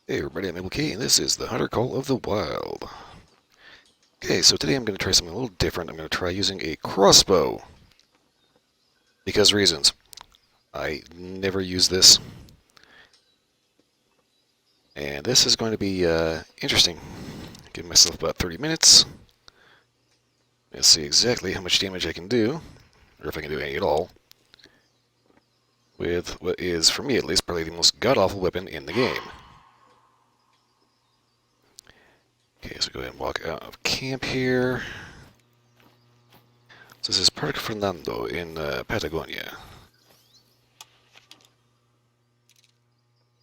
Hey everybody, I'm AbleK, and this is the Hunter Call of the Wild. Okay, so today I'm going to try something a little different. I'm going to try using a crossbow. Because reasons. I never use this. And this is going to be interesting. Give myself about 30 minutes. Let's see exactly how much damage I can do, or if I can do any at all, with what is, for me at least, probably the most god-awful weapon in the game. Okay, so go ahead and walk out of camp here. So this is Parque Fernando in Patagonia.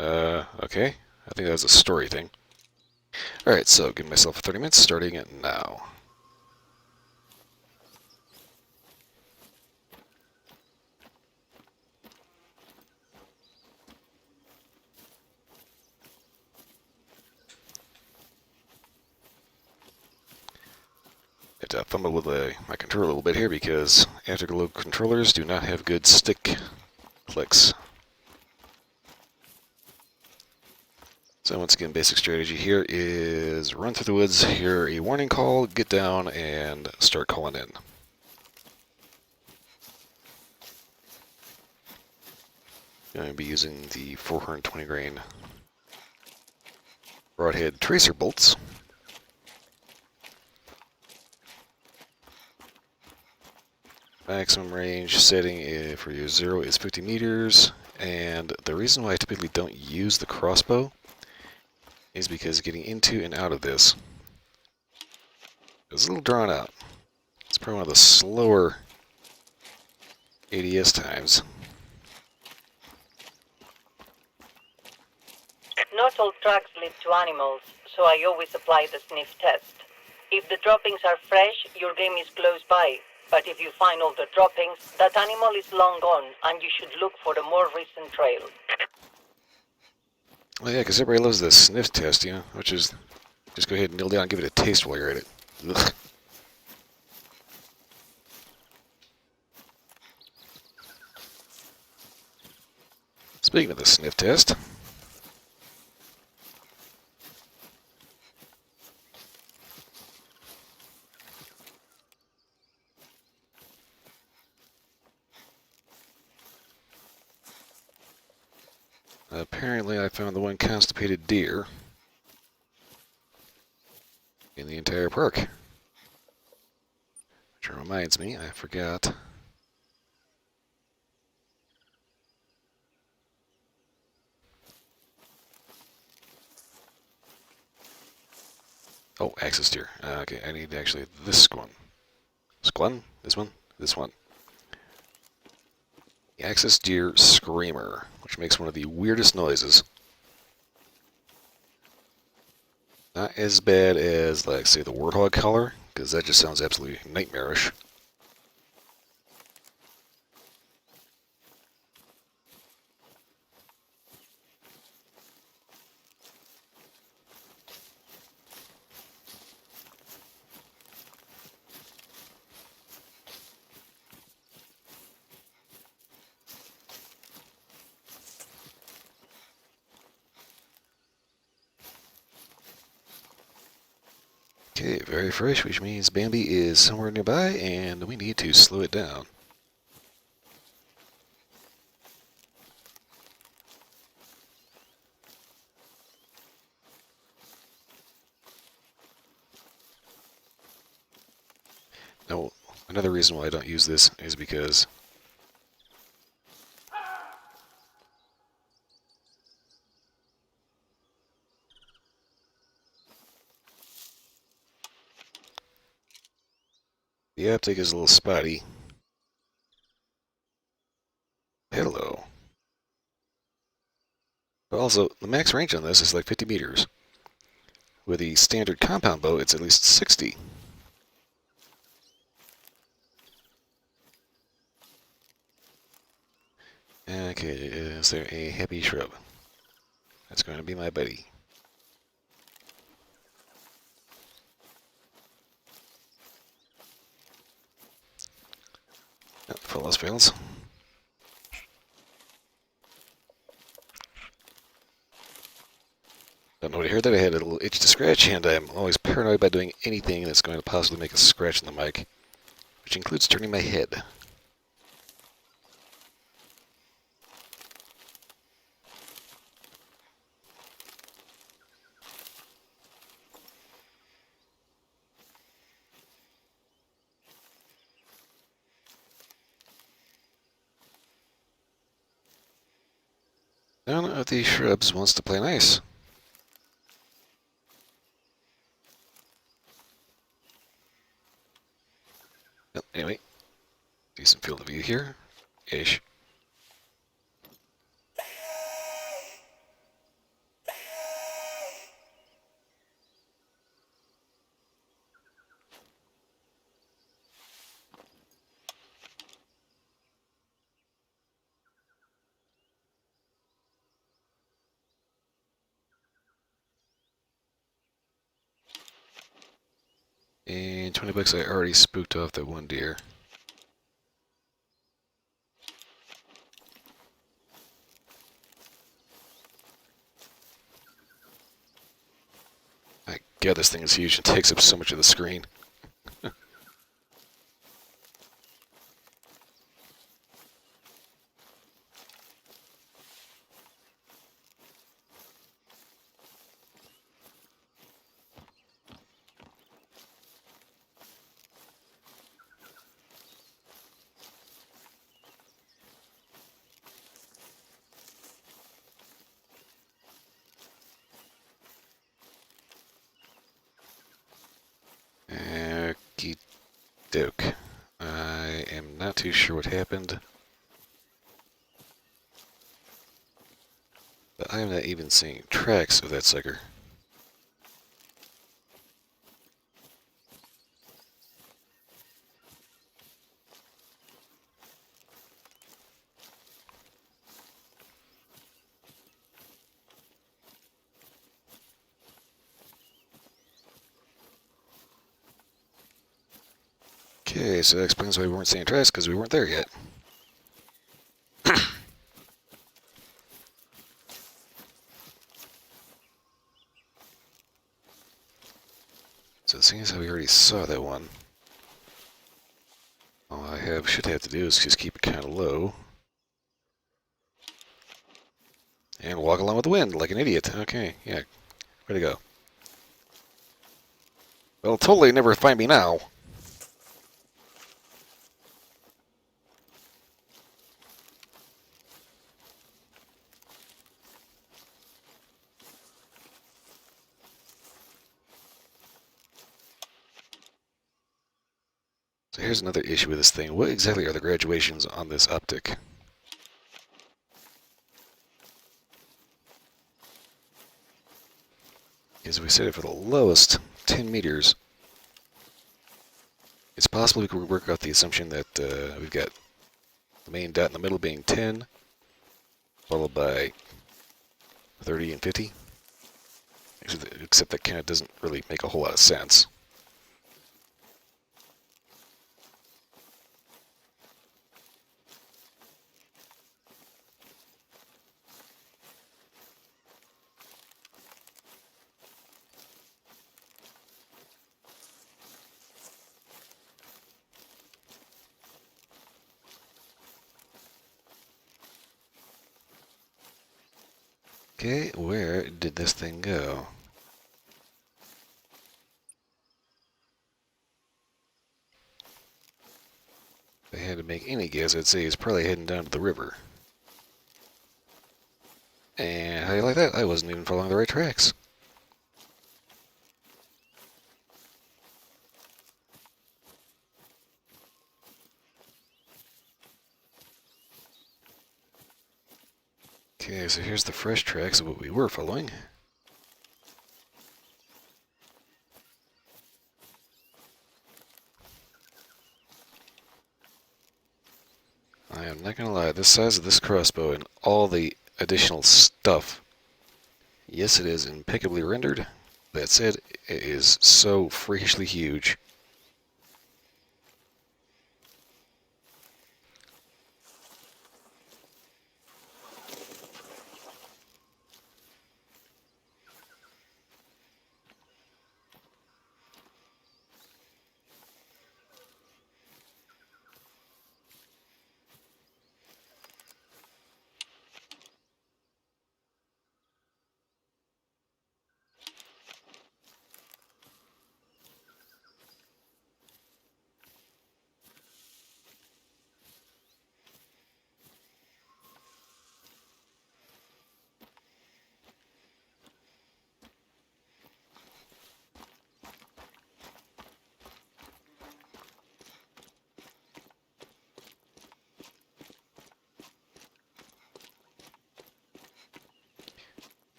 Okay. I think that was a story thing. Alright, so give myself 30 minutes, starting it now. I had to fumble with my controller a little bit here because Afterglow controllers do not have good stick clicks. So once again, basic strategy here is run through the woods, hear a warning call, get down, and start calling in. I'm going to be using the 420 grain broadhead tracer bolts. Maximum range setting for your 0 is 50 meters, and the reason why I typically don't use the crossbow is because getting into and out of this is a little drawn out. It's probably one of the slower ADS times. Not all tracks lead to animals, so I always apply the sniff test. If the droppings are fresh, your game is close by. But if you find all the droppings, that animal is long gone, and you should look for the more recent trail. Well, yeah, because everybody loves the sniff test, which is just go ahead and kneel down and give it a taste while you're at it. Ugh. Speaking of the sniff test, apparently I found the one constipated deer in the entire park. Which reminds me, I forgot. Oh, axis deer. Okay, I need actually this one. Squun? This one? This one. The axis deer screamer, which makes one of the weirdest noises. Not as bad as, like, say, the warthog color, because that just sounds absolutely nightmarish. Okay, very fresh, which means Bambi is somewhere nearby, and we need to slow it down. Now, another reason why I don't use this is because the optic is a little spotty. Hello. But also, the max range on this is like 50 meters. With the standard compound bow, it's at least 60. Okay, is there a happy shrub? That's going to be my buddy. Oh, full else fails. know what I heard that I had a little itch to scratch, and I'm always paranoid about doing anything that's going to possibly make a scratch in the mic, which includes turning my head. None of the shrubs wants to play nice. Well, anyway, decent field of view here. Ish. And 20 bucks, I already spooked off that one deer. My god, this thing is huge and takes up so much of the screen. Okie doke. I am not too sure what happened, but I am not even seeing tracks of that sucker. Okay, so that explains why we weren't seeing tracks, because we weren't there yet. So seeing as how we already saw that one, all I should have to do is just keep it kind of low. And walk along with the wind like an idiot. Okay, yeah, way to go. They'll totally never find me now. So here's another issue with this thing. What exactly are the graduations on this optic? Because we set it for the lowest 10 meters. It's possible we could work out the assumption that we've got the main dot in the middle being 10, followed by 30 and 50. Except that kind of doesn't really make a whole lot of sense. Okay, where did this thing go? If I had to make any guess, I'd say he's probably heading down to the river. And how do you like that? I wasn't even following the right tracks. Okay, so here's the fresh tracks of what we were following. I am not gonna lie, the size of this crossbow and all the additional stuff, yes, it is impeccably rendered. That said, it is so freakishly huge.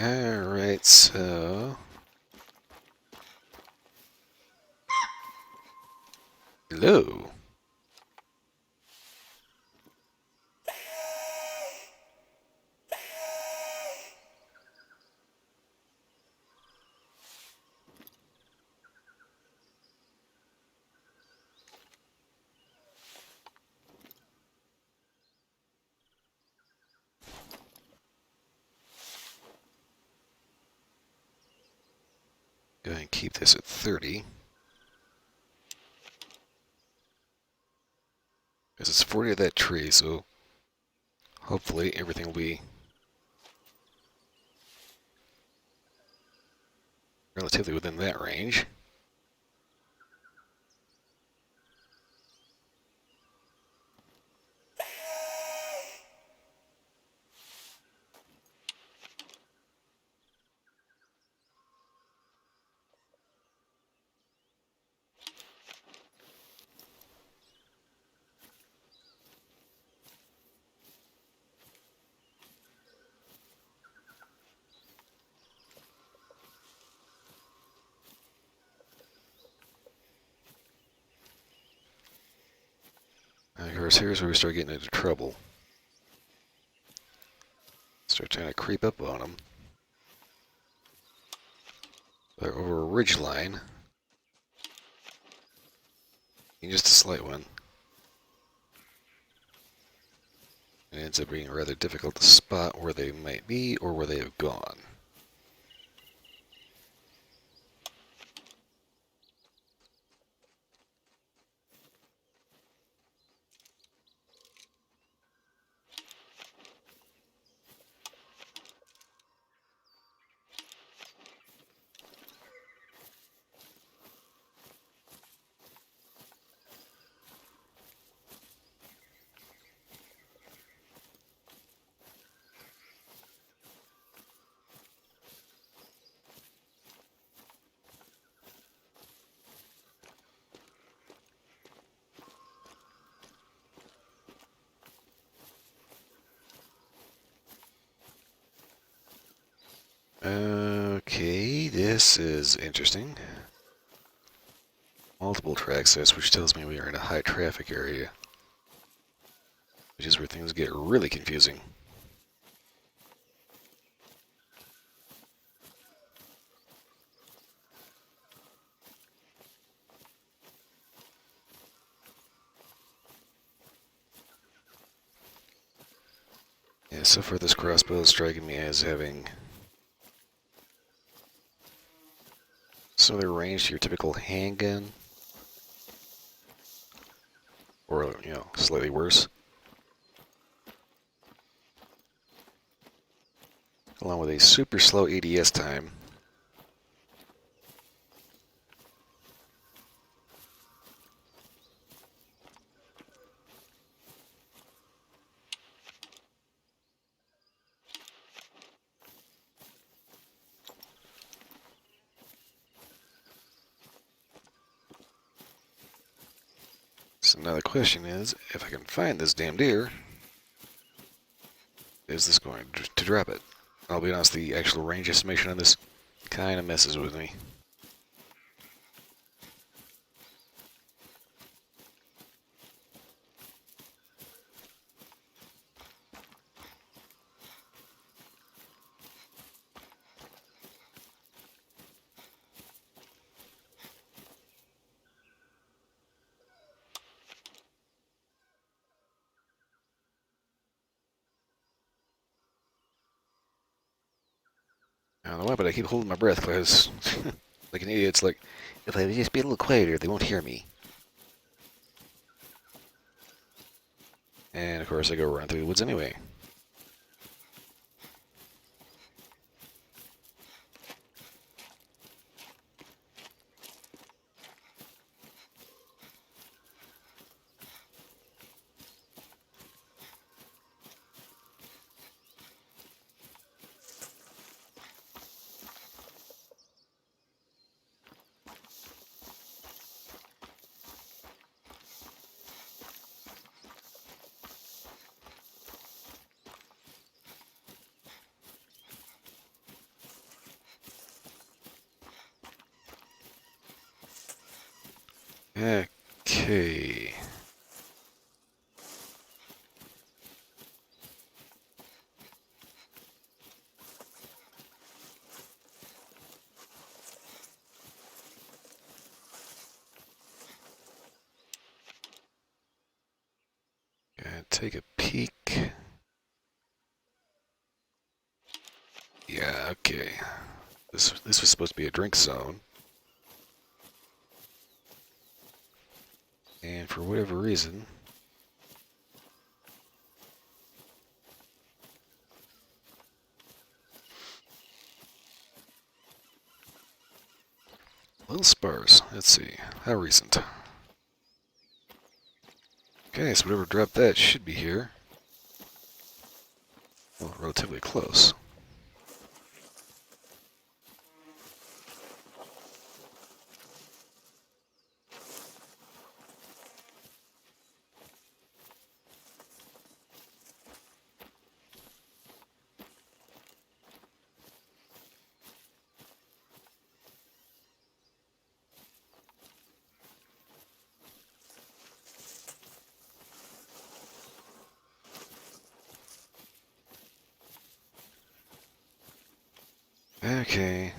Alright, so... Hello? Go ahead and keep this at 30. Because it's 40 of that tree, so hopefully everything will be relatively within that range. Of course, here's where we start getting into trouble. Start trying to creep up on them. They're over a ridge line. And just a slight one. It ends up being rather difficult to spot where they might be or where they have gone. Okay, this is interesting. Multiple track sets, which tells me we are in a high traffic area, which is where things get really confusing. Yeah, so far this crossbow is striking me as having similar range to your typical handgun, or, slightly worse. Along with a super slow ADS time. So now the question is, if I can find this damn deer, is this going to drop it? I'll be honest, the actual range estimation on this kind of messes with me. I don't know why, but I keep holding my breath because, like an idiot, it's like, if I just be a little quieter, they won't hear me. And of course, I go run through the woods anyway. Okay. And take a peek. Yeah, okay. This was supposed to be a drink zone. And for whatever reason, a little sparse. Let's see. How recent? Okay, so whatever dropped that should be here. Well, relatively close. Okay.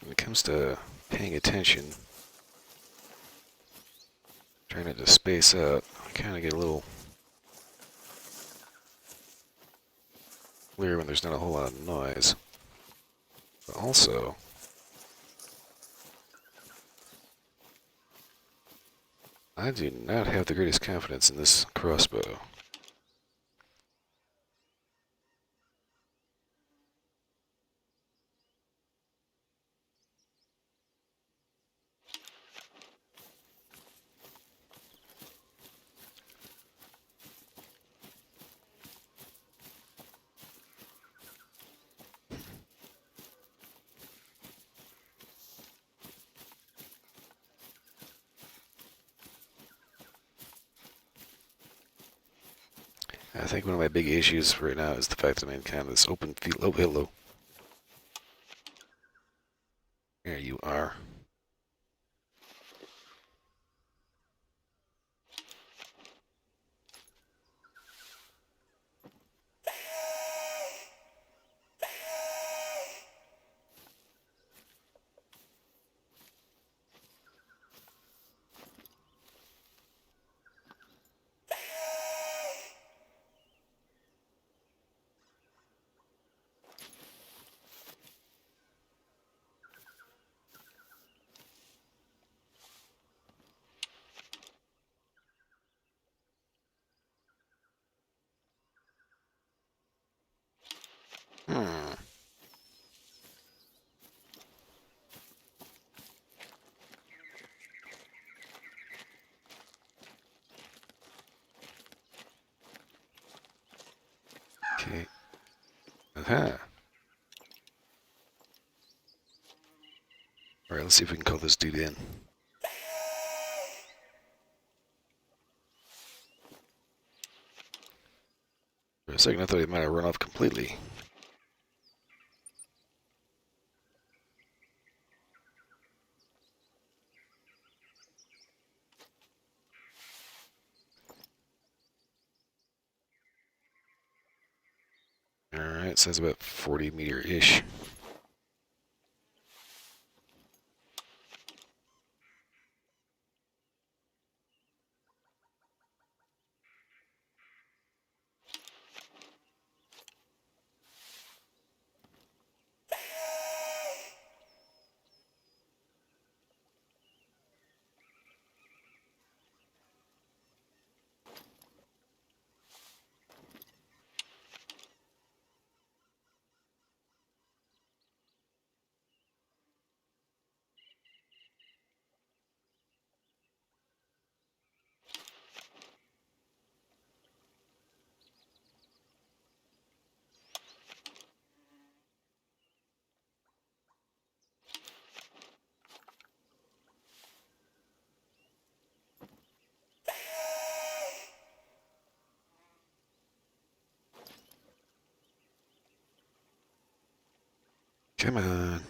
When it comes to paying attention, trying not to space out, I kind of get a little clear when there's not a whole lot of noise. But also, I do not have the greatest confidence in this crossbow. I think one of my big issues right now is the fact that I'm in kind of this open field. Oh, hello. There you are. Hmm. Okay. Aha. Alright, let's see if we can call this dude in. For a second, I thought he might have run off completely. Alright, so that's about 40 meter-ish. Come on.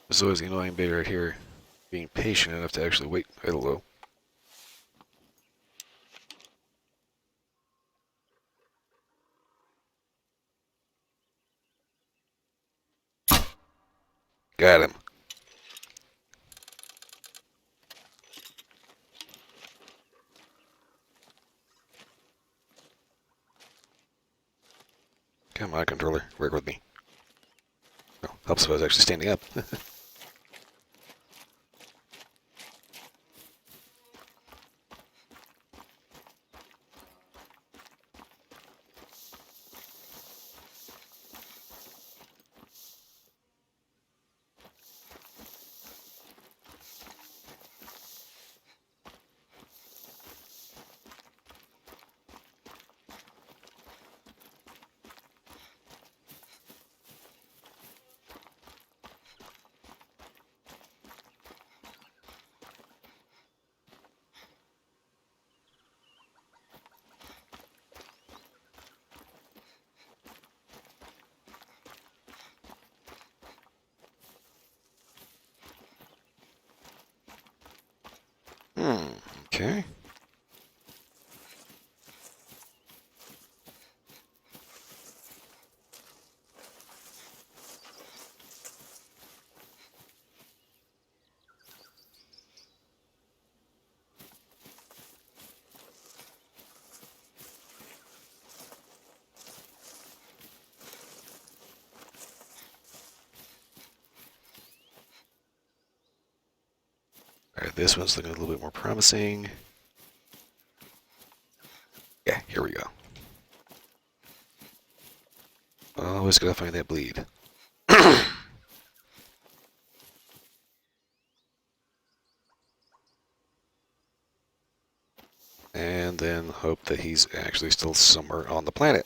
There's always the annoying bit right here. Being patient enough to actually wait. Hello. Got him. Come on, controller. Work with me. Oh, helps if I was actually standing up. Okay. Alright, this one's looking a little bit more promising. Yeah, here we go. Always gotta find that bleed. And then hope that he's actually still somewhere on the planet.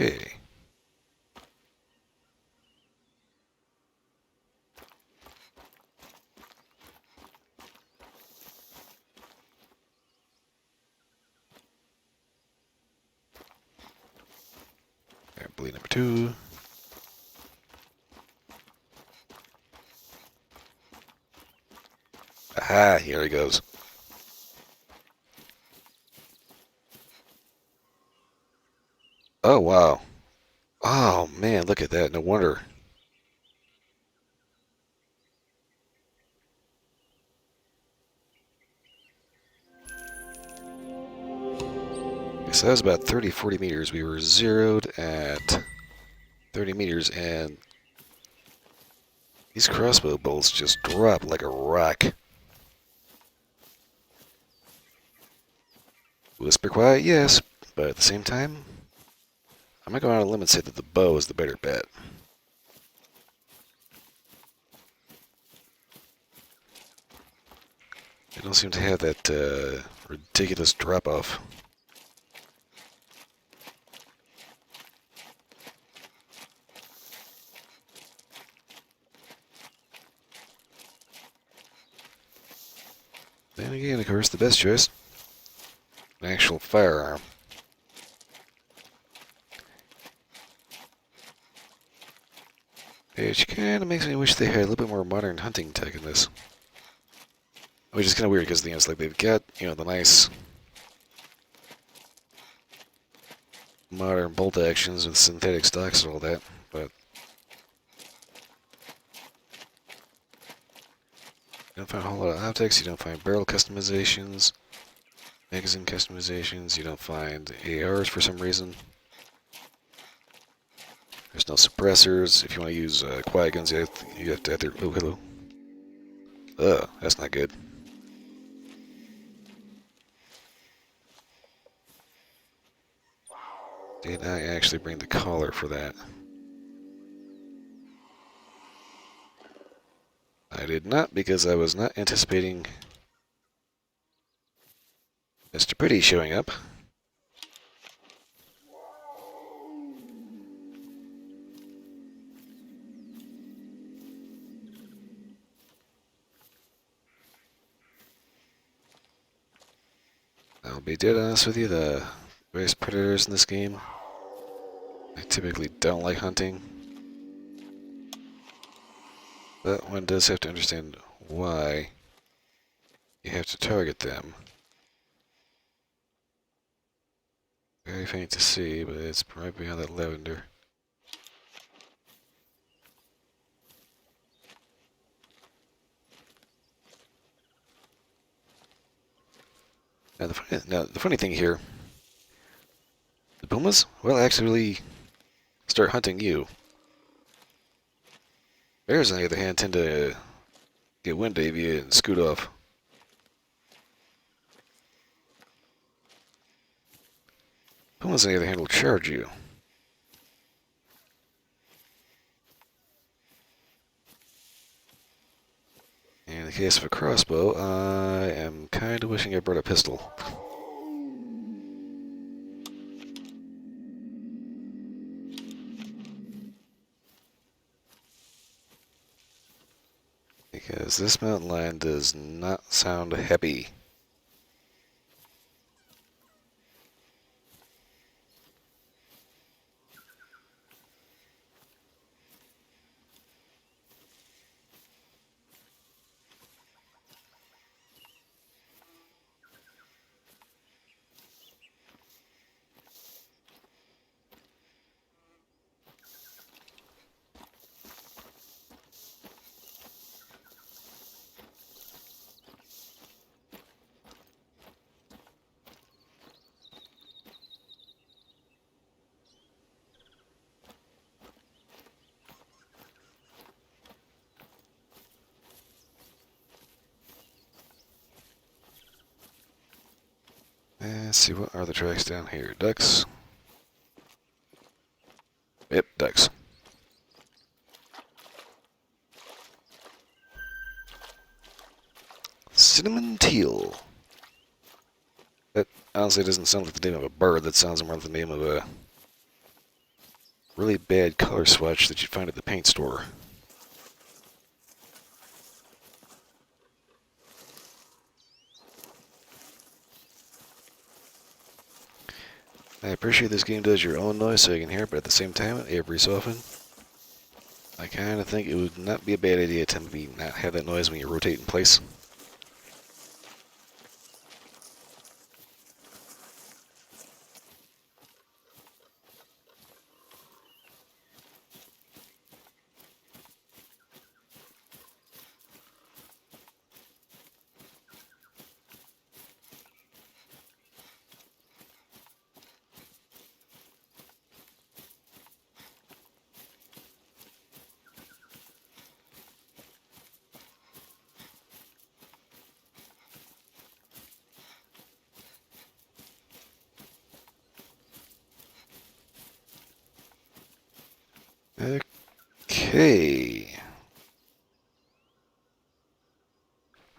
Okay. Alright, bleed number 2. Aha, here he goes. Oh, wow. Oh, man, look at that. No wonder. Okay, so that was about 30, 40 meters. We were zeroed at 30 meters, and these crossbow bolts just drop like a rock. Whisper quiet, yes, but at the same time, I'm going to go out on a limb and say that the bow is the better bet. They don't seem to have that ridiculous drop-off. Then again, of course, the best choice, an actual firearm. Which kind of makes me wish they had a little bit more modern hunting tech in this. Which is kind of weird because it's like they've got, the nice modern bolt actions with synthetic stocks and all that, but you don't find a whole lot of optics, you don't find barrel customizations, magazine customizations, you don't find ARs for some reason. There's no suppressors. If you want to use quiet guns, you have to either... Oh, hello. Ugh, that's not good. Did I actually bring the collar for that? I did not, because I was not anticipating Mr. Pretty showing up. I'll be dead honest with you, the various predators in this game, I typically don't like hunting. But one does have to understand why you have to target them. Very faint to see, but it's right behind that lavender. Now the funny thing here, the pumas will actually start hunting you. Bears, on the other hand, tend to get wind of you and scoot off. Pumas, on the other hand, will charge you. In the case of a crossbow, I am kind of wishing I brought a pistol. Because this mountain lion does not sound happy. Let's see, what are the tracks down here? Ducks? Yep, ducks. Cinnamon teal. That honestly doesn't sound like the name of a bird. That sounds more like the name of a really bad color swatch that you'd find at the paint store. I appreciate this game does your own noise so you can hear it, but at the same time, every so often, I kind of think it would not be a bad idea to maybe not have that noise when you rotate in place. Okay.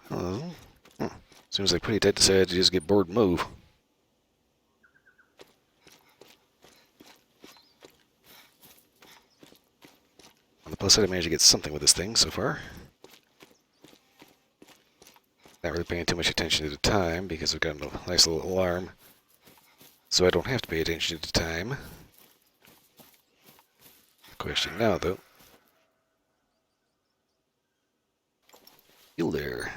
Hello. Seems like pretty tight decided to just get bored and move. On the plus side, I managed to get something with this thing so far. Not really paying too much attention to the time because I've got a nice little alarm. So I don't have to pay attention to the time. Question now, though. You there.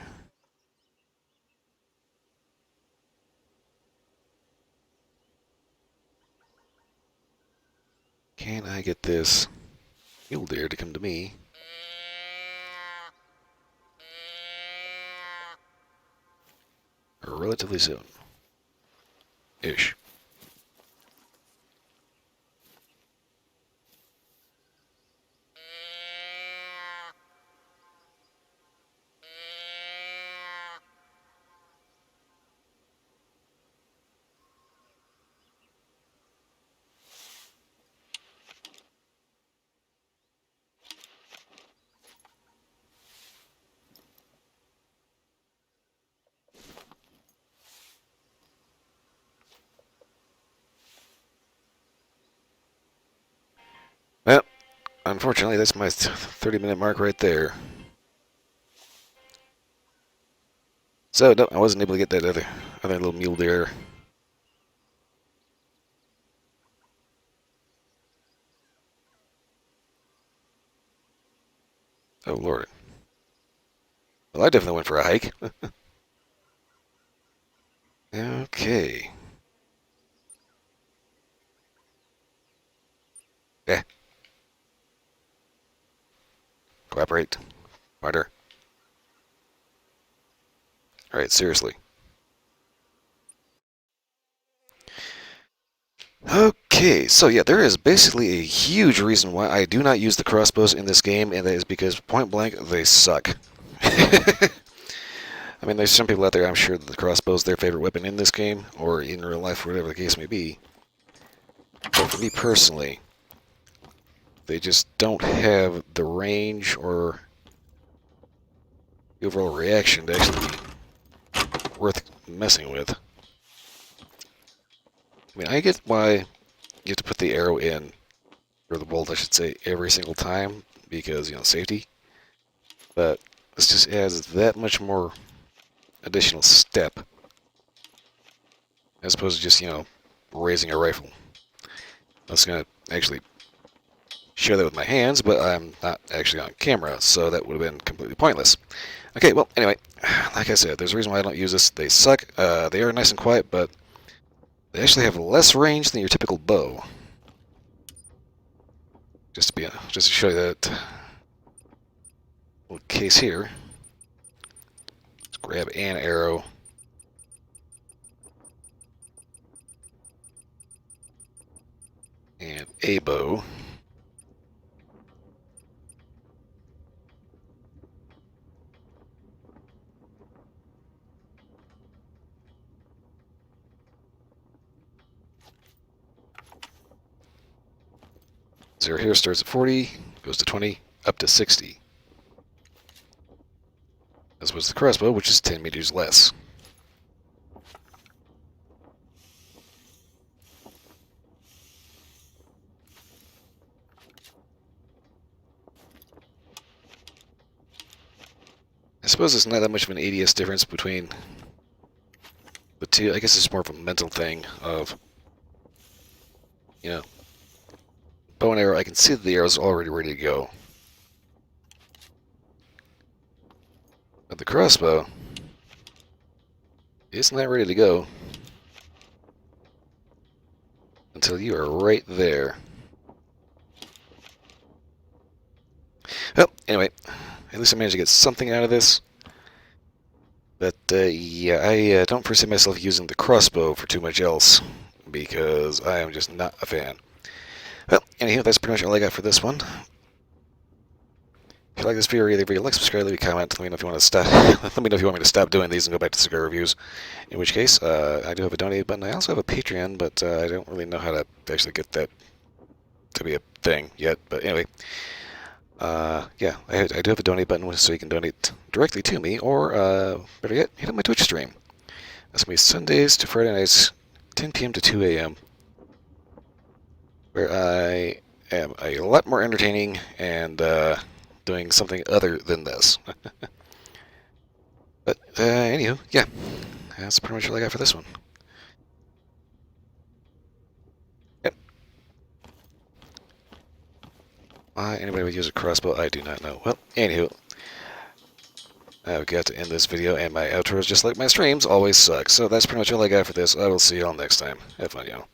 Can I get this mule deer to come to me? Relatively soon. Ish. Well, unfortunately, that's my 30-minute mark right there. So, no, I wasn't able to get that other little mule deer Oh, Lord. Well, I definitely went for a hike. Okay. Yeah. Cooperate. Harder. Alright, seriously. Okay, so yeah, there is basically a huge reason why I do not use the crossbows in this game, and that is because, point blank, they suck. I mean, there's some people out there, I'm sure, that the crossbow is their favorite weapon in this game, or in real life, whatever the case may be. But for me personally, they just don't have the range or the overall reaction to actually be worth messing with. I mean, I get why you have to put the arrow in, or the bolt, I should say, every single time, because, safety. But this just adds that much more additional step, as opposed to just, raising a rifle. I was going to actually show that with my hands, but I'm not actually on camera, so that would have been completely pointless. Okay, well, anyway, like I said, there's a reason why I don't use this. They suck. They are nice and quiet, but they actually have less range than your typical bow. Just to show you that little case here. Let's grab an arrow. And a bow. Zero here starts at 40, goes to 20, up to 60. As was the crossbow, which is 10 meters less. I suppose it's not that much of an ADS difference between the two. I guess it's more of a mental thing of, bow and arrow, I can see that the arrow's already ready to go. But the crossbow isn't that ready to go until you are right there. Well, anyway, at least I managed to get something out of this. But, yeah, I don't foresee myself using the crossbow for too much else, because I am just not a fan. Well, anyhow, that's pretty much all I got for this one. If you like this video, either video, like, subscribe, leave a comment, let me know if you want to stop. Let me know if you want me to stop doing these and go back to cigar reviews. In which case, I do have a donate button. I also have a Patreon, but I don't really know how to actually get that to be a thing yet. But anyway, yeah, I do have a donate button so you can donate directly to me, or better yet, hit up my Twitch stream. That's gonna be Sundays to Friday nights, 10 p.m. to 2 a.m. where I am a lot more entertaining and doing something other than this. But anywho, yeah, that's pretty much all I got for this one. Yep. Why anybody would use a crossbow, I do not know. Well, anywho, I've got to end this video, and my outros, just like my streams, always suck. So that's pretty much all I got for this. I will see you all next time. Have fun, y'all.